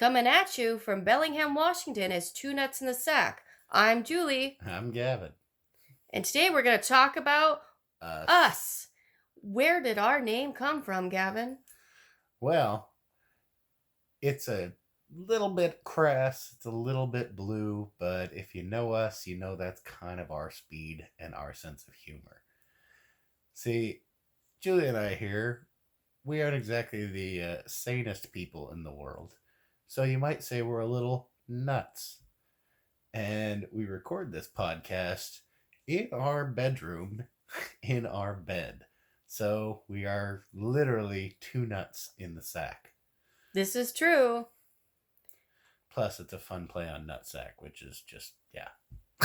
Coming at you from Bellingham, Washington is Two Nuts in the Sack. I'm Julie, I'm Gavin. and today we're going to talk about Us. us. Where did our name come from, Gavin? Well, it's a little bit crass, it's a little bit blue, but if you know us, you know that's kind of our speed and our sense of humor. See, Julie and I here, we aren't exactly the sanest people in the world. So you might say we're a little nuts. And we record this podcast in our bedroom, in our bed. So we are literally two nuts in the sack. This is true. Plus, it's a fun play on nutsack, which is just, yeah.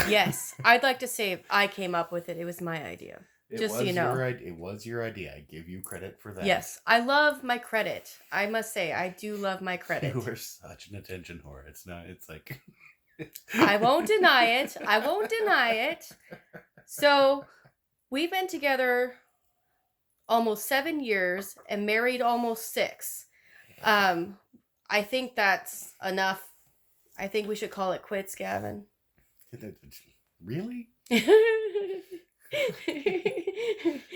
Yes, I'd like to say I came up with it. It was my idea. Just so you know. It was your idea. I give you credit for that. Yes, I love my credit. I must say, I do love my credit. You are such an attention whore. It's like... I won't deny it. So, we've been together almost 7 years and married almost 6. I think that's enough. I think we should call it quits, Gavin. Really?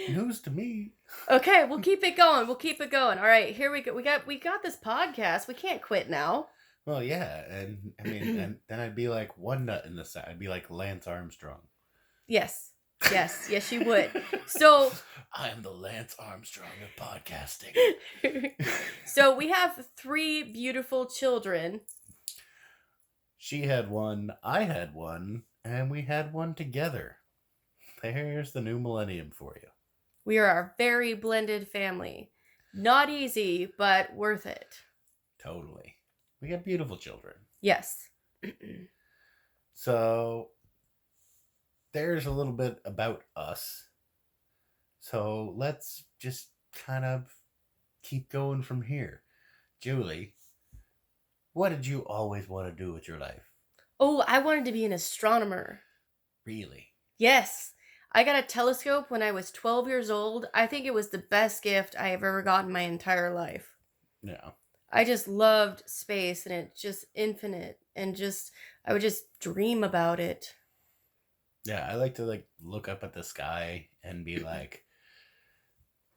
News to me. Okay, we'll keep it going. All right, here we go. We got this podcast. We can't quit now. Well, yeah, and I mean, and then I'd be like one nut in the sack. I'd be like Lance Armstrong. Yes, you would. So I am the Lance Armstrong of podcasting. So we have 3 beautiful children. She had one, I had one, and we had one together. There's the new millennium for you. We are a very blended family. Not easy, but worth it. Totally. We got beautiful children. Yes. So, there's a little bit about us. So, let's just kind of keep going from here. Julie, what did you always want to do with your life? Oh, I wanted to be an astronomer. Really? Yes. I got a telescope when I was 12 years old. I think it was the best gift I have ever gotten in my entire life. Yeah. I just loved space, and it's just infinite, and I would just dream about it. Yeah, I like to look up at the sky and be like,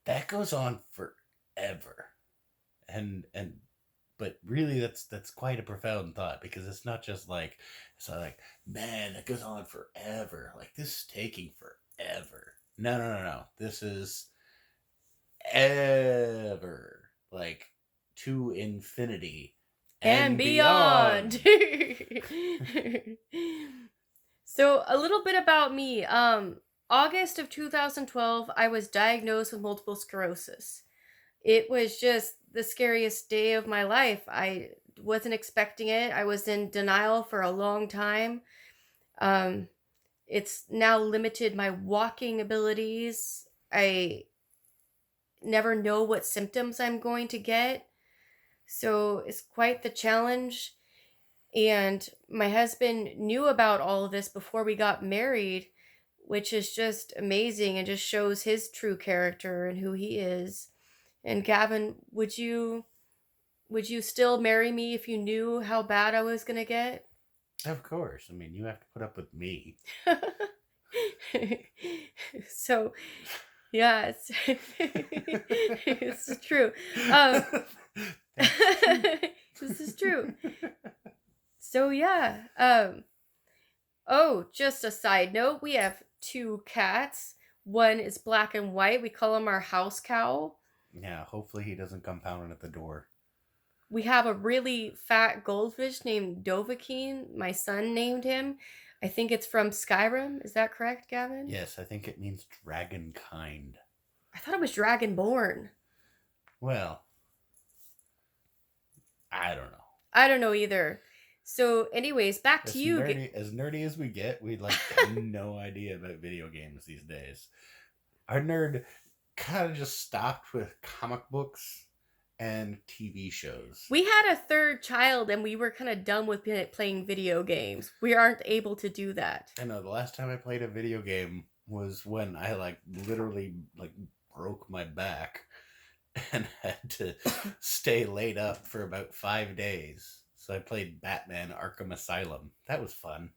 that goes on forever. But really that's quite a profound thought, because it's not like, man, that goes on forever. Like, this is taking forever. No. This is ever. Like, to infinity and beyond. So a little bit about me. August of 2012, I was diagnosed with multiple sclerosis. It was just the scariest day of my life. I wasn't expecting it. I was in denial for a long time. It's now limited my walking abilities. I never know what symptoms I'm going to get. So it's quite the challenge. And my husband knew about all of this before we got married, which is just amazing and just shows his true character and who he is. And Gavin, would you still marry me if you knew how bad I was going to get? Of course. I mean, you have to put up with me. So, yeah, it's true. This is true. So, yeah. Oh, just a side note, we have 2 cats. One is black and white. We call him our house cow. Yeah, hopefully he doesn't come pounding at the door. We have a really fat goldfish named Dovahkiin. My son named him. I think it's from Skyrim. Is that correct, Gavin? Yes, I think it means dragonkind. I thought it was dragonborn. Well, I don't know. I don't know either. So, anyways, back to you. As nerdy as we get, we no idea about video games these days. Our nerd kind of just stopped with comic books and TV shows. We had a 3rd child, and we were kind of done with playing video games. We aren't able to do that. I know, the last time I played a video game was when I literally broke my back and had to stay laid up for about 5 days. So I played Batman Arkham Asylum. That was fun.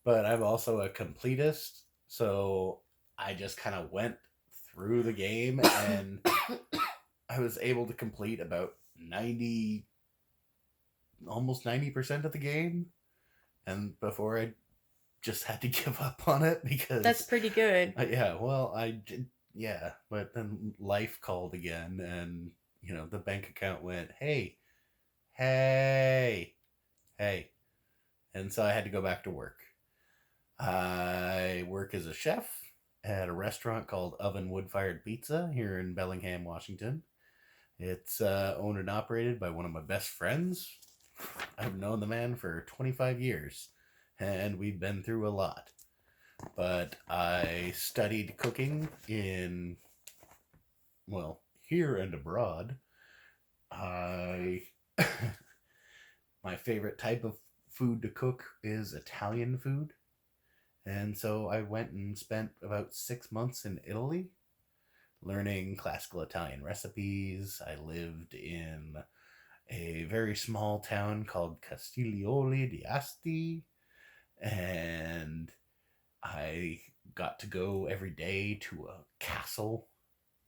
But I'm also a completist, so I just kind of went through the game and I was able to complete about 90, almost 90% of the game. And before I just had to give up on it because That's pretty good. yeah, well, I did, yeah, but then life called again, and the bank account went, hey, hey, hey, and so I had to go back to work. I work as a chef at a restaurant called Oven Wood Fired Pizza here in Bellingham, Washington. It's owned and operated by one of my best friends. I've known the man for 25 years, and we've been through a lot. But I studied cooking here and abroad. My favorite type of food to cook is Italian food. And so I went and spent about 6 months in Italy learning classical Italian recipes. I lived in a very small town called Castiglione di Asti, and I got to go every day to a castle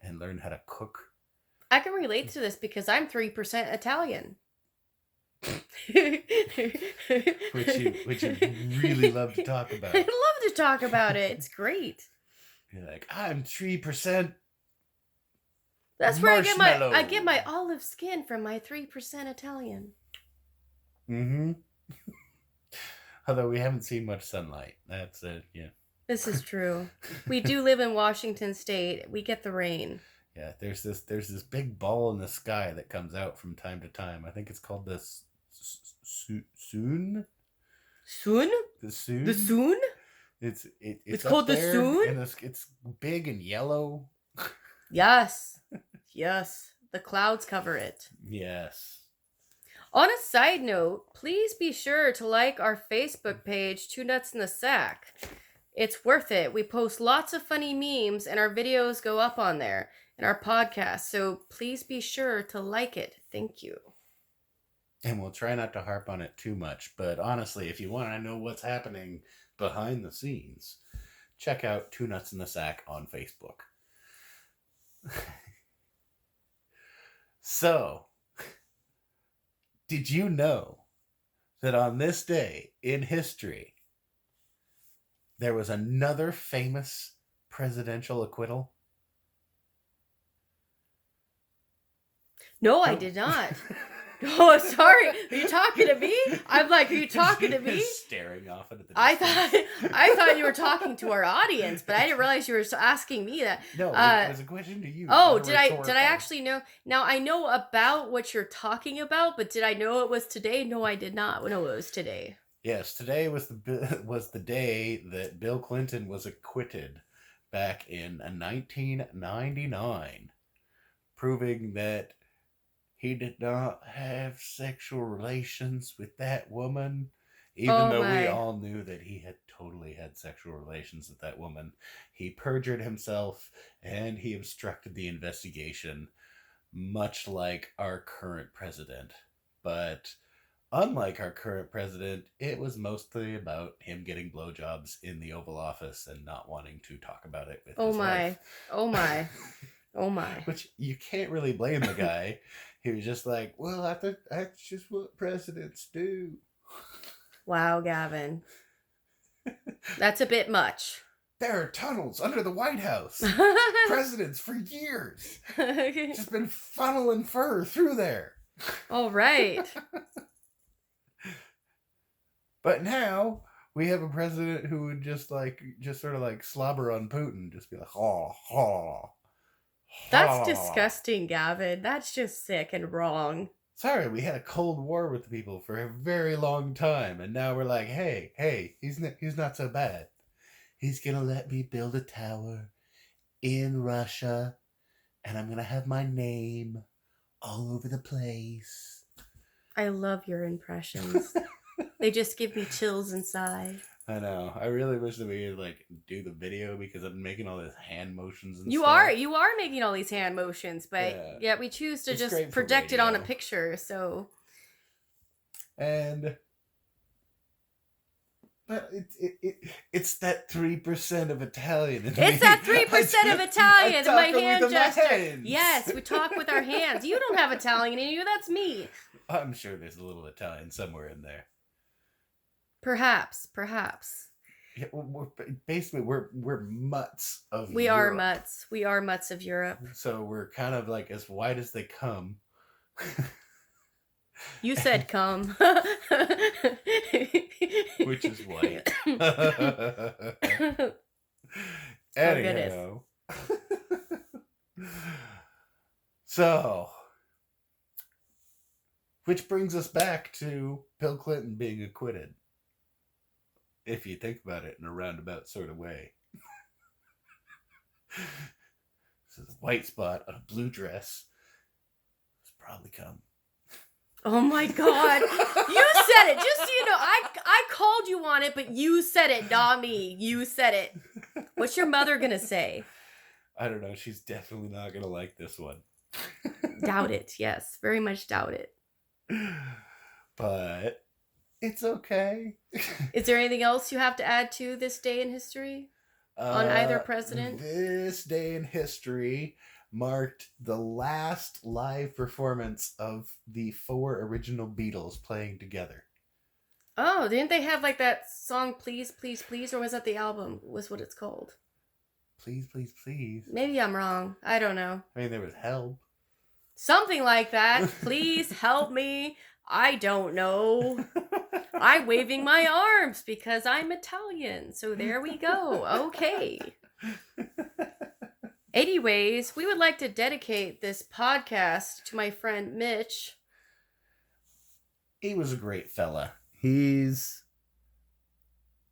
and learn how to cook. I can relate to this because I'm 3% Italian. which you really love to talk about. I love to talk about it. It's great. You're like, I'm 3%. That's where I get my olive skin from my 3% Italian. Mm-hmm. Although we haven't seen much sunlight. That's it, yeah. This is true. We do live in Washington State. We get the rain. Yeah, there's this big ball in the sky that comes out from time to time. I think it's called the Soon. Soon? The Soon? The Soon? It's called the Soon? And it's big and yellow. Yes. Yes. The clouds cover it. Yes. On a side note, please be sure to like our Facebook page, Two Nuts in the Sack. It's worth it. We post lots of funny memes and our videos go up on there and our podcast. So please be sure to like it. Thank you. And we'll try not to harp on it too much. But honestly, if you want to know what's happening behind the scenes, check out Two Nuts in the Sack on Facebook. So, did you know that on this day in history, there was another famous presidential acquittal? No, I did not. Oh, sorry. Are you talking to me? I'm like, are you talking to me? Staring off into the distance. I thought you were talking to our audience, but I didn't realize you were asking me that. No, it was a question to you. Oh, did I actually know? Now I know about what you're talking about, but did I know it was today? No, I did not know it was today. Yes, today was the day that Bill Clinton was acquitted back in 1999, proving that he did not have sexual relations with that woman, even though we all knew that he had totally had sexual relations with that woman. He perjured himself and he obstructed the investigation, much like our current president. But unlike our current president, it was mostly about him getting blowjobs in the Oval Office and not wanting to talk about it with his wife. Oh my. Oh my. Which you can't really blame the guy. He was just like, well, I think that's just what presidents do. Wow, Gavin. That's a bit much. There are tunnels under the White House. Presidents for years. Just been funneling fur through there. All right. But now we have a president who would just sort of like slobber on Putin. Just be like, oh. That's disgusting, Gavin. That's just sick and wrong. Sorry, we had a Cold War with the people for a very long time, and now we're like, hey, he's not so bad. He's gonna let me build a tower in Russia, and I'm gonna have my name all over the place. I love your impressions. They just give me chills inside. I know. I really wish that we could do the video because I'm making all these hand motions and you stuff. You are making all these hand motions, but yeah we choose to just project it on a picture. So And but it's that 3% of Italian in It's me. that 3% of Italian. My talk hand with my gesture. hands. Yes, we talk with our hands. You don't have Italian in you. That's me. I'm sure there's a little Italian somewhere in there. Perhaps. Yeah, basically we're mutts of We Europe. are mutts. We are mutts of Europe. So we're kind of like as white as they come. You said come. Which is white. Anyhow. So, which brings us back to Bill Clinton being acquitted. If you think about it in a roundabout sort of way. This is a white spot on a blue dress. It's probably come. Oh my God. You said it. Just so you know, I called you on it, but you said it, not me. You said it. What's your mother going to say? I don't know. She's definitely not going to like this one. Doubt it. Yes. Very much doubt it. But it's okay. Is there anything else you have to add to this day in history? On either president? This day in history marked the last live performance of the 4 original Beatles playing together. Oh, didn't they have like that song Please, Please, Please? Or was that the album? Was what it's called? Please, please, please. Maybe I'm wrong. I don't know. I mean, there was Help. Something like that. Please help me. I don't know. I'm waving my arms because I'm Italian. So there we go. Okay. Anyways, we would like to dedicate this podcast to my friend Mitch. He was a great fella. He's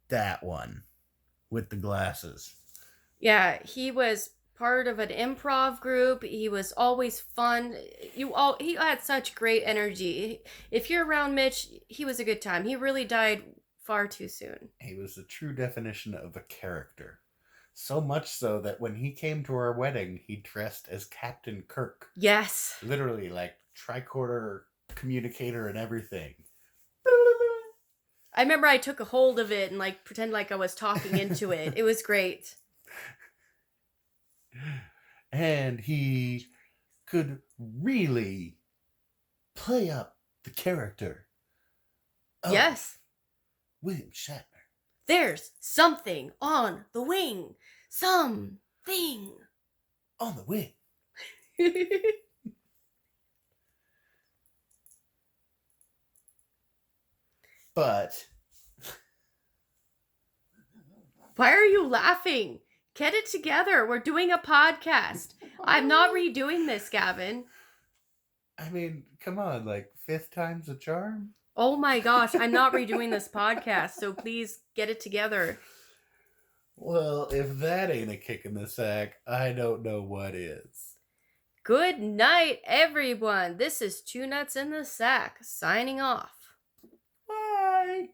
that one with the glasses. Yeah, he was part of an improv group. He was always fun. He had such great energy. If you're around Mitch, he was a good time. He really died far too soon. He was the true definition of a character. So much so that when he came to our wedding, he dressed as Captain Kirk. Yes. Literally, like tricorder communicator and everything. I remember I took a hold of it and like pretend like I was talking into it. It was great. And he could really play up the character of Yes. William Shatner. There's something on the wing. Something. On the wing. But why are you laughing? Get it together. We're doing a podcast. I'm not redoing this, Gavin. I mean, come on, like 5th time's a charm? Oh my gosh, I'm not redoing this podcast, so please get it together. Well, if that ain't a kick in the sack, I don't know what is. Good night, everyone. This is Two Nuts in the Sack, signing off. Bye.